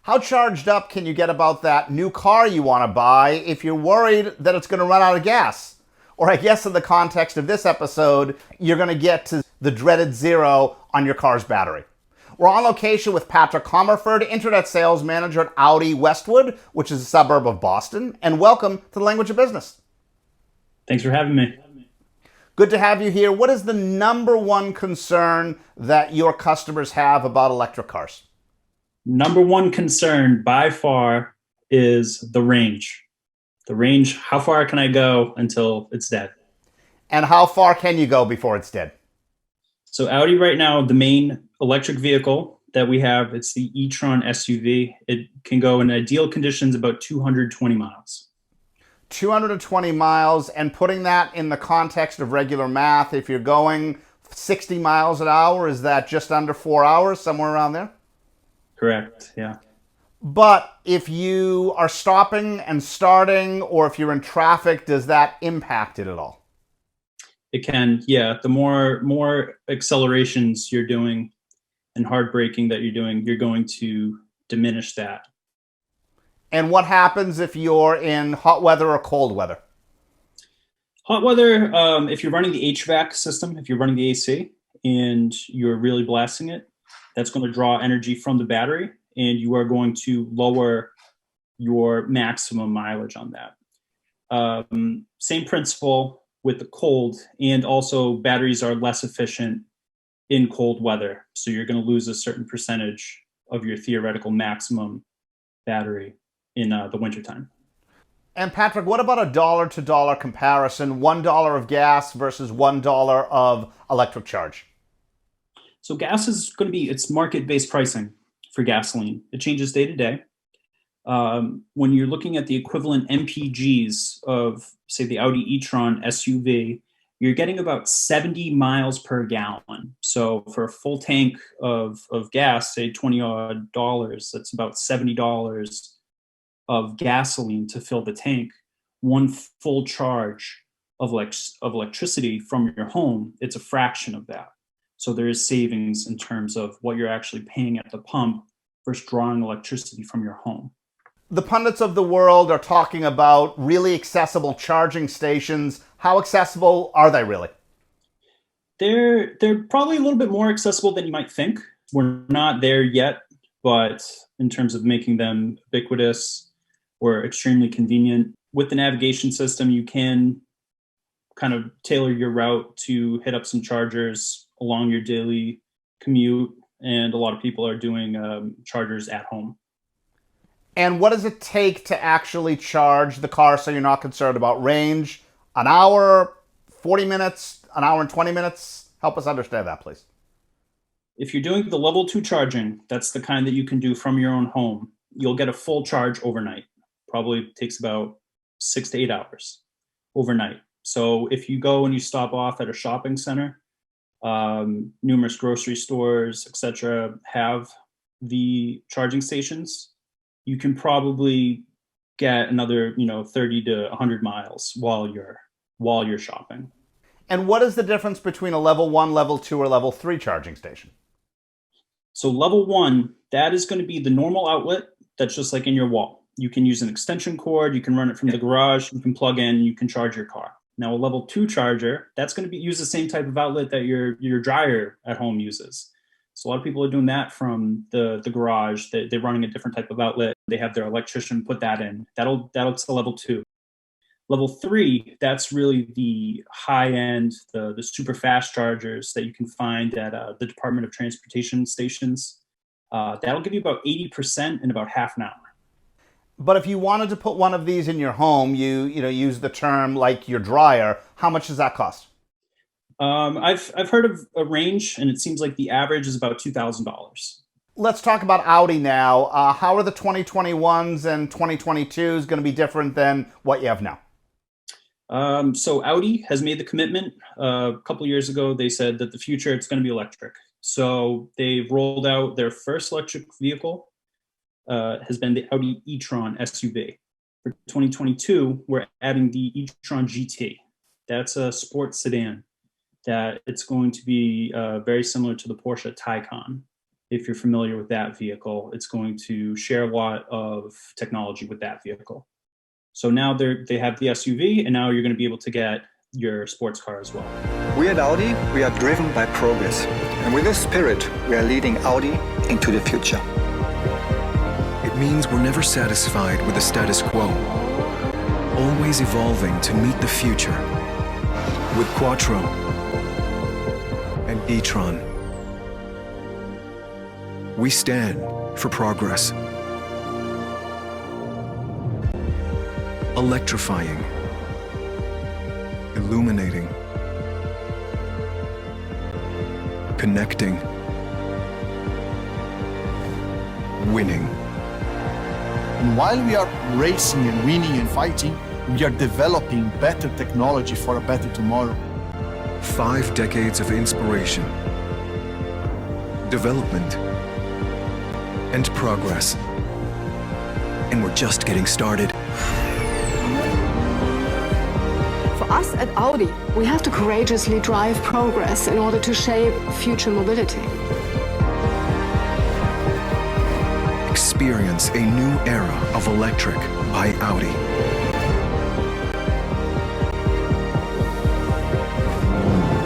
How charged up can you get about that new car you want to buy if you're worried that it's going to run out of gas? Or I guess in the context of this episode, you're going to get to the dreaded zero on your car's battery. We're on location with Patrick Comerford, Internet Sales Manager at Audi Westwood, which is a suburb of Boston, and welcome to the Language of Business. Thanks for having me. Good to have you here. What is the number one concern that your customers have about electric cars? Number one concern by far is the range. The range, how far can I go until it's dead? And how far can you go before it's dead? So Audi right now, the main electric vehicle that we have, it's the e-tron SUV. It can go in ideal conditions about 220 miles. 220 miles, and putting that in the context of regular math, if you're going 60 miles an hour, is that just under 4 hours, somewhere around there? Correct, yeah. But if you are stopping and starting, or if you're in traffic, does that impact it at all? It can, yeah. The more accelerations you're doing and hard braking that you're doing, you're going to diminish that. And what happens if you're in hot weather or cold weather? Hot weather, if you're running the HVAC system, if you're running the AC and you're really blasting it, that's going to draw energy from the battery, and you are going to lower your maximum mileage on that. Same principle with the cold, and also batteries are less efficient in cold weather. So you're going to lose a certain percentage of your theoretical maximum battery in the wintertime. And Patrick, what about a dollar to dollar comparison? $1 of gas versus $1 of electric charge? So gas is going to be, it's market-based pricing for gasoline. It changes day to day. When you're looking at the equivalent MPGs of, say, the Audi e-tron SUV, you're getting about 70 miles per gallon. So for a full tank of gas, say $20 odd dollars, that's about $70 of gasoline to fill the tank. One full charge of electricity from your home, it's a fraction of that. So there is savings in terms of what you're actually paying at the pump versus drawing electricity from your home. The pundits of the world are talking about really accessible charging stations. How accessible are they really? They're probably a little bit more accessible than you might think. We're not there yet, but in terms of making them ubiquitous or extremely convenient, with the navigation system, you can kind of tailor your route to hit up some chargers along your daily commute, and a lot of people are doing chargers at home. And what does it take to actually charge the car so you're not concerned about range? An hour, 40 minutes, an hour and 20 minutes? Help us understand that, please. If you're doing the level 2 charging, that's the kind that you can do from your own home, you'll get a full charge overnight. Probably takes about 6 to 8 hours overnight. So if you go and you stop off at a shopping center, numerous grocery stores, etc., have the charging stations, you can probably get another 30 to 100 miles while you're shopping. And what is the difference between a level 1, level 2, or level 3 charging station? So level 1, that is going to be the normal outlet that's just like in your wall. You can use an extension cord, you can run it from the garage, you can plug in, you can charge your car. Now a level 2 charger, that's going to use the same type of outlet that your dryer at home uses. So a lot of people are doing that from the garage. They're running a different type of outlet. They have their electrician put that in. That's a level 2. Level 3, that's really the high end, the super fast chargers that you can find at the Department of Transportation stations. That'll give you about 80% in about half an hour. But if you wanted to put one of these in your home, you use the term like your dryer. How much does that cost? I've heard of a range, and it seems like the average is about $2,000. Let's talk about Audi now. How are the 2021s and 2022s going to be different than what you have now? So Audi has made the commitment a couple of years ago. They said that the future, it's going to be electric. So they've rolled out their first electric vehicle, has been the Audi e-tron SUV. For 2022, we're adding the e-tron GT. That's a sports sedan that it's going to be very similar to the Porsche Taycan. if you're familiar with that vehicle, it's going to share a lot of technology with that vehicle. So now they have the SUV, and now you're going to be able to get your sports car as well. We at Audi, we are driven by progress. And with this spirit, we are leading Audi into the future. It means we're never satisfied with the status quo, always evolving to meet the future. With Quattro and e-tron, we stand for progress. Electrifying, illuminating, connecting, winning. And while we are racing and winning and fighting, we are developing better technology for a better tomorrow. 5 decades of inspiration, development, and progress. And we're just getting started. For us at Audi, we have to courageously drive progress in order to shape future mobility. Experience a new era of electric by Audi.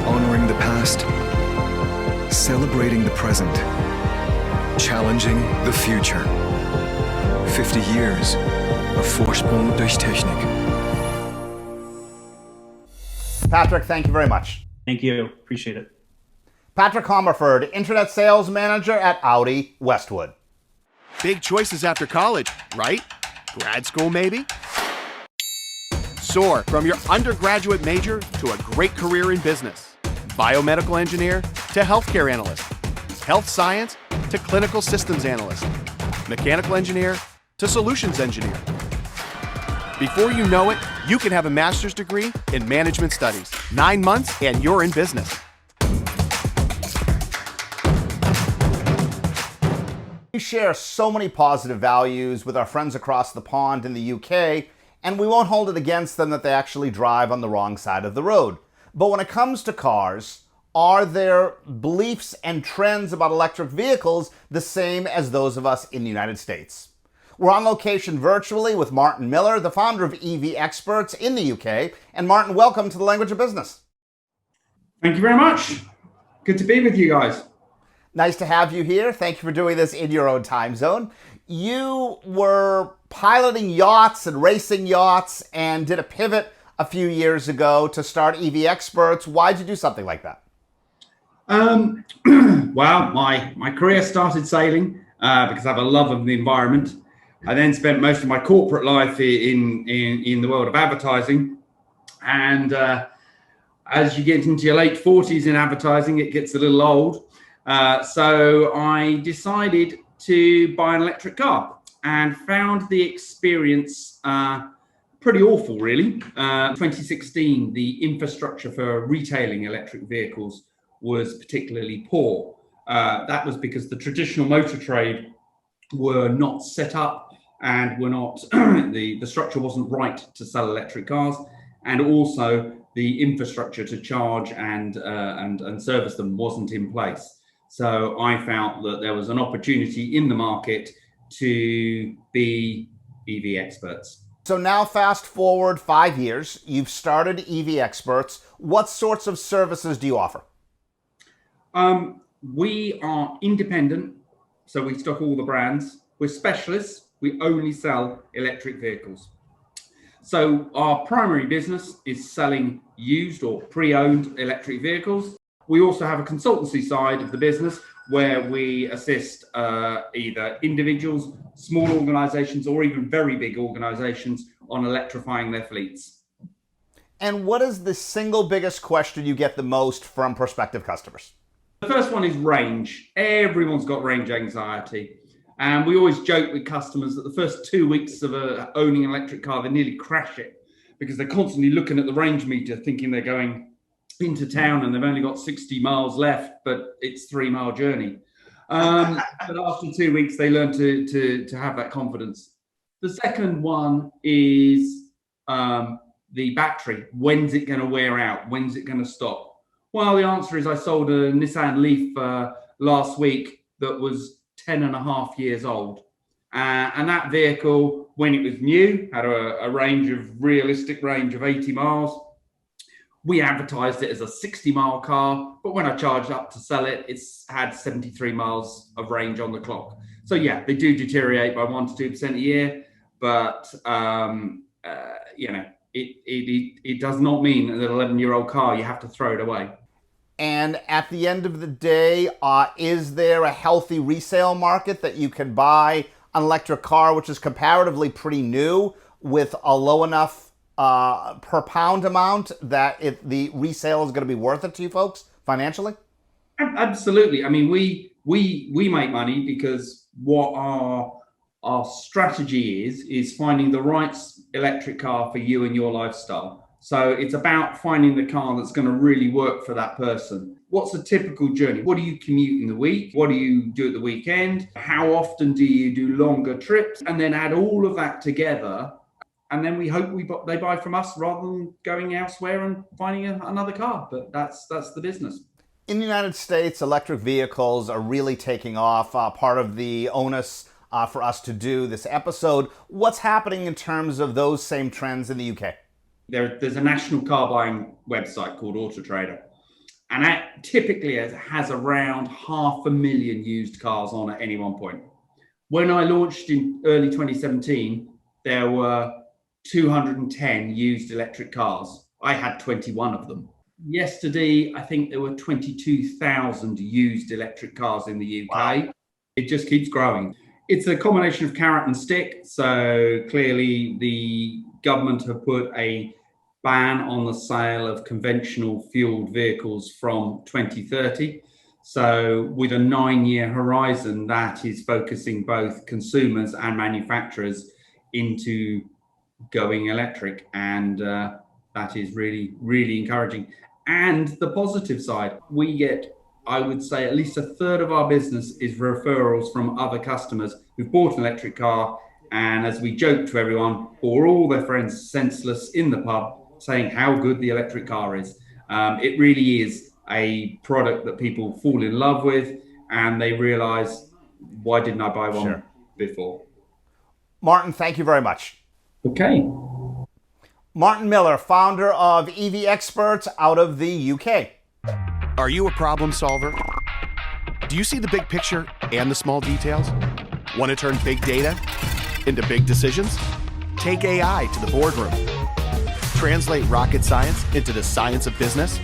Honoring the past, celebrating the present, challenging the future. 50 years of Vorsprung durch Technik. Patrick, thank you very much. Thank you. Appreciate it. Patrick Comerford, Internet Sales Manager at Audi Westwood. Big choices after college, right? Grad school, maybe? Soar from your undergraduate major to a great career in business. Biomedical engineer to healthcare analyst. Health science to clinical systems analyst. Mechanical engineer to solutions engineer. Before you know it, you can have a master's degree in management studies. 9 months and you're in business. We share so many positive values with our friends across the pond in the UK, and we won't hold it against them that they actually drive on the wrong side of the road. But when it comes to cars, are their beliefs and trends about electric vehicles the same as those of us in the United States? We're on location virtually with Martin Miller, the founder of EV Experts in the UK. And Martin, welcome to the Language of Business. Thank you very much. Good to be with you guys. Nice to have you here. Thank you for doing this in your own time zone. You were piloting yachts and racing yachts and did a pivot a few years ago to start EV Experts. Why'd you do something like that? Well, my career started sailing because I have a love of the environment. I then spent most of my corporate life in the world of advertising. And as you get into your late 40s in advertising, it gets a little old. So I decided to buy an electric car and found the experience pretty awful, really. 2016, the infrastructure for retailing electric vehicles was particularly poor. That was because the traditional motor trade were not set up and were not the structure wasn't right to sell electric cars, and also the infrastructure to charge and service them wasn't in place. So I felt that there was an opportunity in the market to be EV Experts. So now fast forward 5 years, you've started EV Experts. What sorts of services do you offer? We are independent, so we stock all the brands. We're specialists. We only sell electric vehicles. So our primary business is selling used or pre-owned electric vehicles. We also have a consultancy side of the business where we assist either individuals, small organizations, or even very big organizations on electrifying their fleets. And what is the single biggest question you get the most from prospective customers? The first one is range. Everyone's got range anxiety. And we always joke with customers that the first 2 weeks of owning an electric car, they nearly crash it because they're constantly looking at the range meter thinking they're going into town and they've only got 60 miles left, but it's 3 mile journey. But after 2 weeks, they learn to have that confidence. The second one is the battery. When's it going to wear out? When's it going to stop? Well, the answer is I sold a Nissan Leaf last week. that was 10 and a half years old. And that vehicle, when it was new, had a realistic range of 80 miles. We advertised it as a 60-mile car, but when I charged up to sell it, it's had 73 miles of range on the clock. So yeah, they do deteriorate by 1 to 2% a year, but it does not mean that an 11-year-old car you have to throw it away. And at the end of the day, is there a healthy resale market that you can buy an electric car, which is comparatively pretty new, with a low enough per pound amount that the resale is going to be worth it to you folks financially? Absolutely. I mean, we make money because what our strategy is finding the right electric car for you and your lifestyle. So it's about finding the car that's going to really work for that person. What's a typical journey? What do you commute in the week? What do you do at the weekend? How often do you do longer trips? And then add all of that together. And then we hope they buy from us rather than going elsewhere and finding another car. But that's the business. In the United States, electric vehicles are really taking off. Part of the onus for us to do this episode. What's happening in terms of those same trends in the UK? There's a national car buying website called Auto Trader. And that typically has around 500,000 used cars on at any one point. When I launched in early 2017, there were 210 used electric cars. I had 21 of them. Yesterday, I think there were 22,000 used electric cars in the UK. Wow. It just keeps growing. It's a combination of carrot and stick. So clearly the government have put a ban on the sale of conventional fueled vehicles from 2030. So with a 9-year horizon, that is focusing both consumers and manufacturers into going electric. And that is really, really encouraging. And the positive side, we get, I would say, at least a third of our business is referrals from other customers who've bought an electric car. And as we joke to everyone, or all their friends senseless in the pub, saying how good the electric car is. It really is a product that people fall in love with, and they realize, why didn't I buy one before? Martin, thank you very much. Okay. Martin Miller, founder of EV Experts out of the UK. Are you a problem solver? Do you see the big picture and the small details? Want to turn big data into big decisions? Take AI to the boardroom. Translate rocket science into the science of business?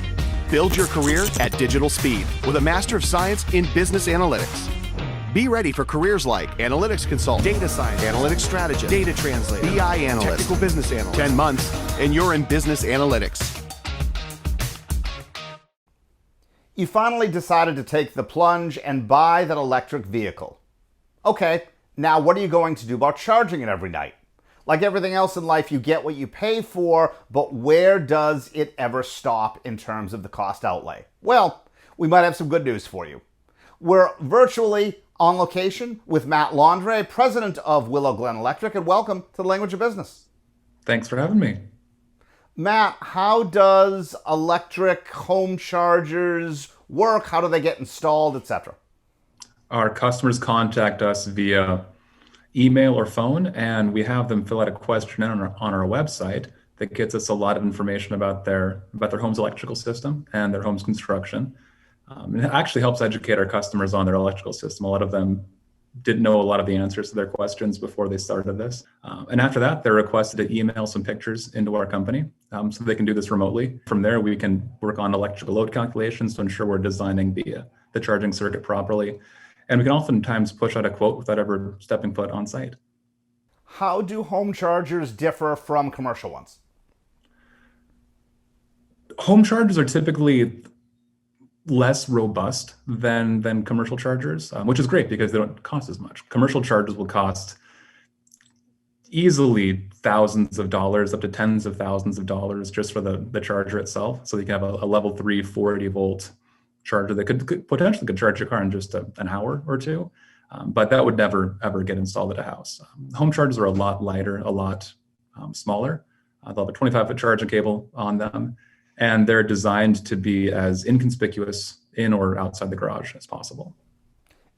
Build your career at digital speed with a Master of Science in Business Analytics. Be ready for careers like analytics consultant, data science, analytics strategist, data translator, BI analyst, technical business analyst. 10 months and you're in business analytics. You finally decided to take the plunge and buy that electric vehicle. Okay, now what are you going to do about charging it every night? Like everything else in life, you get what you pay for, but where does it ever stop in terms of the cost outlay? Well, we might have some good news for you. We're virtually on location with Matt Laundre, president of Willow Glen Electric, and welcome to the Language of Business. Thanks for having me. Matt, how does electric home chargers work? How do they get installed, etc.? Our customers contact us via email or phone, and we have them fill out a questionnaire on our website that gets us a lot of information about their home's electrical system and their home's construction. And it actually helps educate our customers on their electrical system. A lot of them didn't know a lot of the answers to their questions before they started this. And after that, they're requested to email some pictures into our company so they can do this remotely. From there, we can work on electrical load calculations to ensure we're designing the charging circuit properly. And we can oftentimes push out a quote without ever stepping foot on site. How do home chargers differ from commercial ones? Home chargers are typically less robust than commercial chargers, which is great because they don't cost as much. Commercial chargers will cost easily thousands of dollars, up to tens of thousands of dollars just for the charger itself. So you can have a level 3 480 volt charger that could potentially charge your car in just an hour or two, but that would never ever get installed at a house. Home chargers are a lot lighter, a lot smaller. They'll have a 25-foot charging cable on them, and they're designed to be as inconspicuous in or outside the garage as possible.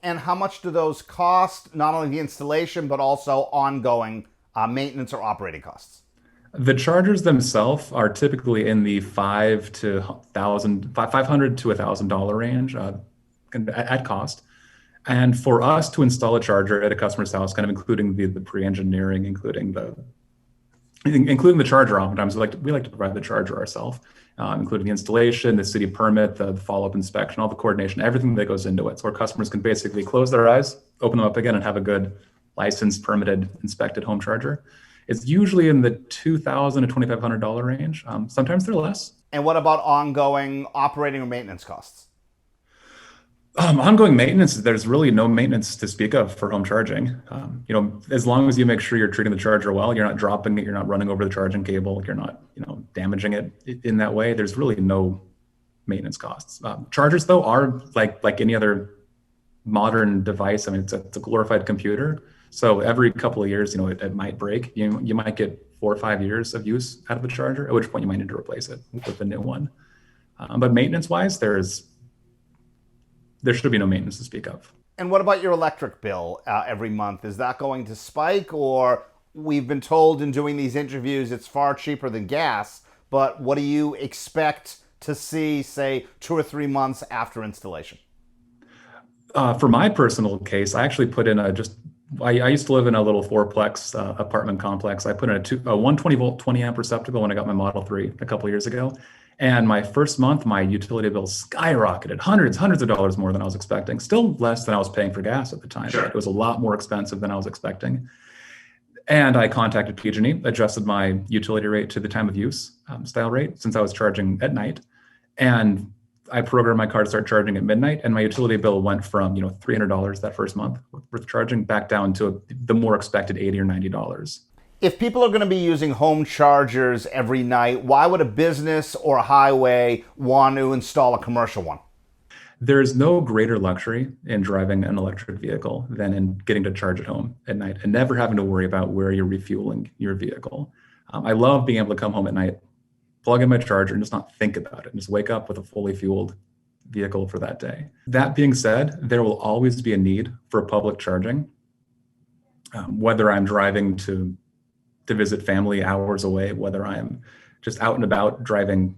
And how much do those cost, not only the installation, but also ongoing maintenance or operating costs? The chargers themselves are typically in the $500 to $1,000 range at cost. And for us to install a charger at a customer's house, kind of including the pre-engineering, including the charger, oftentimes we like to provide the charger ourselves, including the installation, the city permit, the follow-up inspection, all the coordination, everything that goes into it. So our customers can basically close their eyes, open them up again, and have a good licensed, permitted, inspected home charger. It's usually in the $2,000 to $2,500 range. Sometimes they're less. And what about ongoing operating or maintenance costs? Ongoing maintenance, there's really no maintenance to speak of for home charging. As long as you make sure you're treating the charger well, you're not dropping it, you're not running over the charging cable, you're not, damaging it in that way. There's really no maintenance costs. Chargers, though, are like any other modern device. I mean, it's a glorified computer. So every couple of years, it might break. You might get 4 or 5 years of use out of the charger, at which point you might need to replace it with a new one. But maintenance-wise, there should be no maintenance to speak of. And what about your electric bill every month? Is that going to spike? Or we've been told in doing these interviews it's far cheaper than gas, but what do you expect to see, say, 2 or 3 months after installation? For my personal case, I actually put in I used to live in a little fourplex apartment complex. I put in a 120 volt, 20 amp receptacle when I got my Model 3 a couple of years ago. And my first month, my utility bill skyrocketed, hundreds of dollars more than I was expecting. Still less than I was paying for gas at the time. Sure. It was a lot more expensive than I was expecting. And I contacted PG&E, adjusted my utility rate to the time of use style rate, since I was charging at night. And I programmed my car to start charging at midnight, and my utility bill went from $300 that first month worth charging back down to the more expected $80 or $90. If people are going to be using home chargers every night, why would a business or a highway want to install a commercial one? There's no greater luxury in driving an electric vehicle than in getting to charge at home at night and never having to worry about where you're refueling your vehicle. I love being able to come home at night, plug in my charger, and just not think about it, and just wake up with a fully fueled vehicle for that day. That being said, there will always be a need for public charging, whether I'm driving to visit family hours away, whether I'm just out and about driving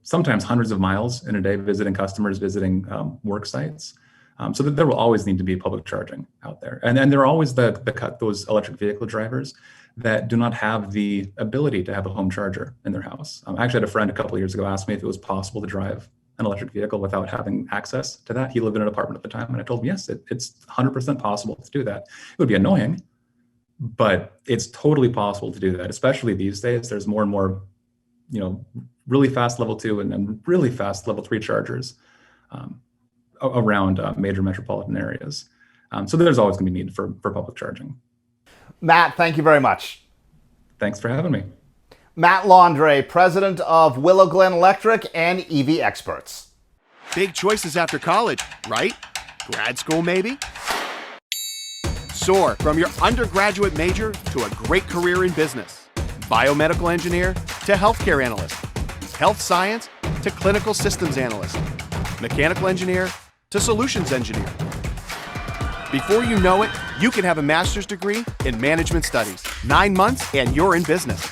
sometimes hundreds of miles in a day, visiting customers, visiting work sites. So that there will always need to be public charging out there. And then there are always those electric vehicle drivers that do not have the ability to have a home charger in their house. I actually had a friend a couple of years ago ask me if it was possible to drive an electric vehicle without having access to that. He lived in an apartment at the time, and I told him, yes, it's 100% possible to do that. It would be annoying, but it's totally possible to do that, especially these days. There's more and more, really fast level 2 and really fast level 3 chargers around major metropolitan areas. So there's always going to be need for public charging. Matt, thank you very much. Thanks for having me. Matt Laundre, president of Willow Glen Electric and EV Experts. Big choices after college, right? Grad school, maybe? Soar from your undergraduate major to a great career in business. Biomedical engineer to healthcare analyst. Health science to clinical systems analyst. Mechanical engineer to solutions engineer. Before you know it, you can have a master's degree in management studies. 9 months and you're in business.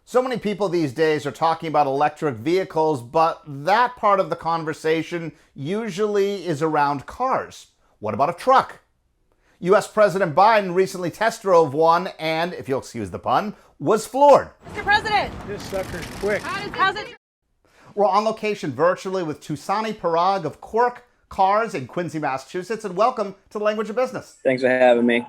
So many people these days are talking about electric vehicles, but that part of the conversation usually is around cars. What about a truck? U.S. President Biden recently test drove one and, if you'll excuse the pun, was floored. Mr. President! This sucker's quick. How's it? We're on location virtually with Tusani Parag of Quirk Cars in Quincy, Massachusetts, and welcome to the Language of Business. Thanks for having me.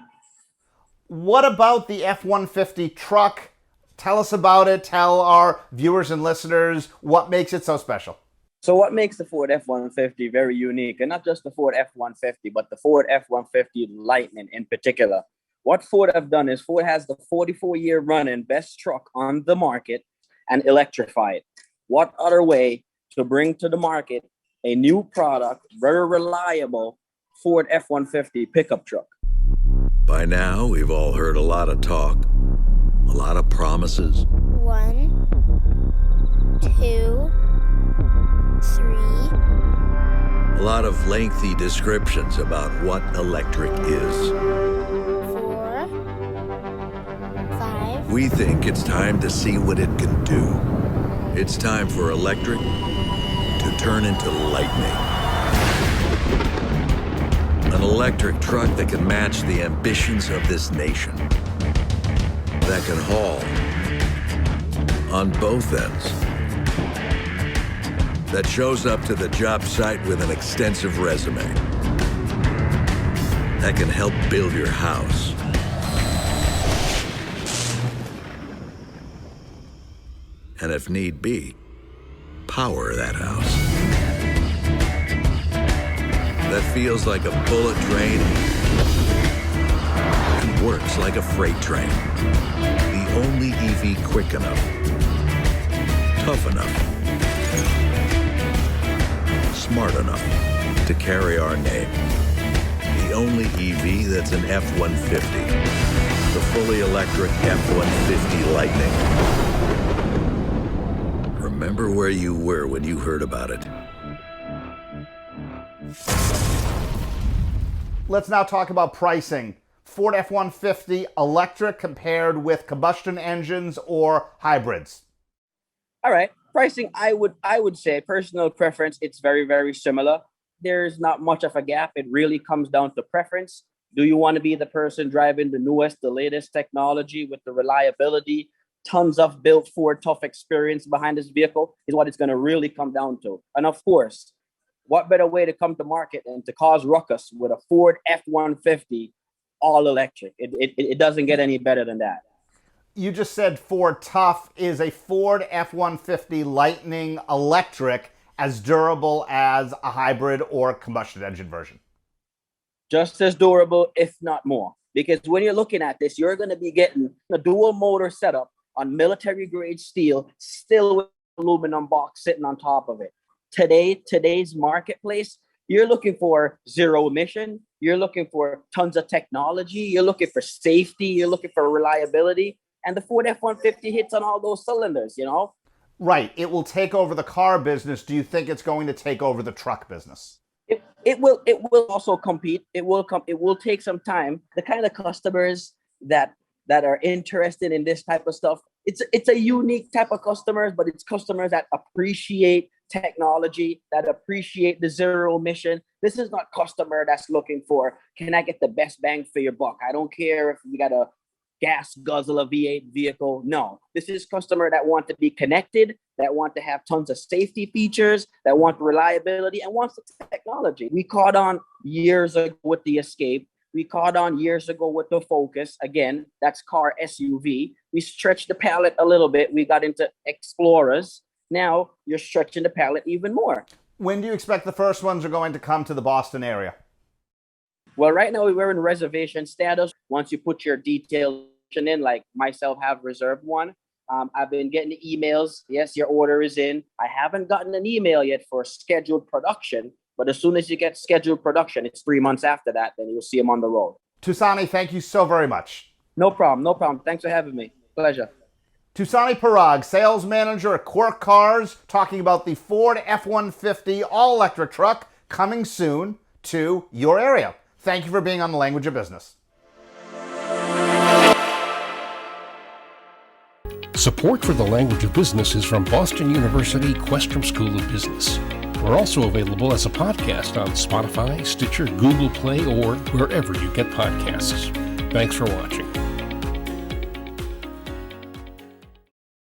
What about the F-150 truck? Tell us about it. Tell our viewers and listeners what makes it so special. So what makes the Ford F-150 very unique, and not just the Ford F-150, but the Ford F-150 Lightning in particular? What Ford have done is Ford has the 44-year running best truck on the market and electrify it. What other way to bring to the market a new product, very reliable Ford F-150 pickup truck? By now, we've all heard a lot of talk, a lot of promises. 1, 2, A lot of lengthy descriptions about what electric is. 4, 5. We think it's time to see what it can do. It's time for electric to turn into lightning. An electric truck that can match the ambitions of this nation. That can haul on both ends. That shows up to the job site with an extensive resume. That can help build your house. And if need be, power that house. That feels like a bullet train and works like a freight train. The only EV quick enough, tough enough, smart enough to carry our name. The only EV that's an F-150. The fully electric F-150 Lightning. Remember where you were when you heard about it. Let's now talk about pricing. Ford F-150 electric compared with combustion engines or hybrids. All right, pricing, I would say personal preference, it's very, very similar. There's not much of a gap. It really comes down to preference. Do you want to be the person driving the newest, the latest technology with the reliability, tons of built Ford tough experience behind this vehicle is what it's going to really come down to. And of course, what better way to come to market and to cause ruckus with a Ford F-150 all electric? It doesn't get any better than that. You just said Ford tough. Is a Ford F-150 Lightning electric as durable as a hybrid or combustion engine version? Just as durable, if not more. Because when you're looking at this, you're going to be getting a dual motor setup on military grade steel, still with aluminum box sitting on top of it. Today's marketplace, you're looking for zero emission, you're looking for tons of technology, you're looking for safety, you're looking for reliability, and the Ford F-150 hits on all those cylinders, you know? Right. It will take over the car business. Do you think it's going to take over the truck business? It will also compete. It will take some time. The kind of customers that are interested in this type of stuff, it's a unique type of customers, but it's customers that appreciate technology, that appreciate the zero emission. This is not customer that's looking for, can I get the best bang for your buck? I don't care if we got a gas guzzler V8 vehicle. No, this is customer that want to be connected, that want to have tons of safety features, that want reliability, and wants the technology. We caught on years ago with the Escape. We caught on years ago with the Focus. Again, that's car SUV. We stretched the palette a little bit. We got into Explorers. Now you're stretching the palette even more. When do you expect the first ones are going to come to the Boston area? Well, right now we're in reservation status. Once you put your details in, like myself have reserved one. I've been getting the emails. Yes, your order is in. I haven't gotten an email yet for scheduled production, but as soon as you get scheduled production, it's 3 months after that, then you'll see them on the road. Tusani, thank you so very much. No problem. Thanks for having me. Pleasure. Tusani Parag, sales manager at Quirk Cars, talking about the Ford F-150 all-electric truck coming soon to your area. Thank you for being on The Language of Business. Support for The Language of Business is from Boston University Questrom School of Business. We're also available as a podcast on Spotify, Stitcher, Google Play, or wherever you get podcasts. Thanks for watching.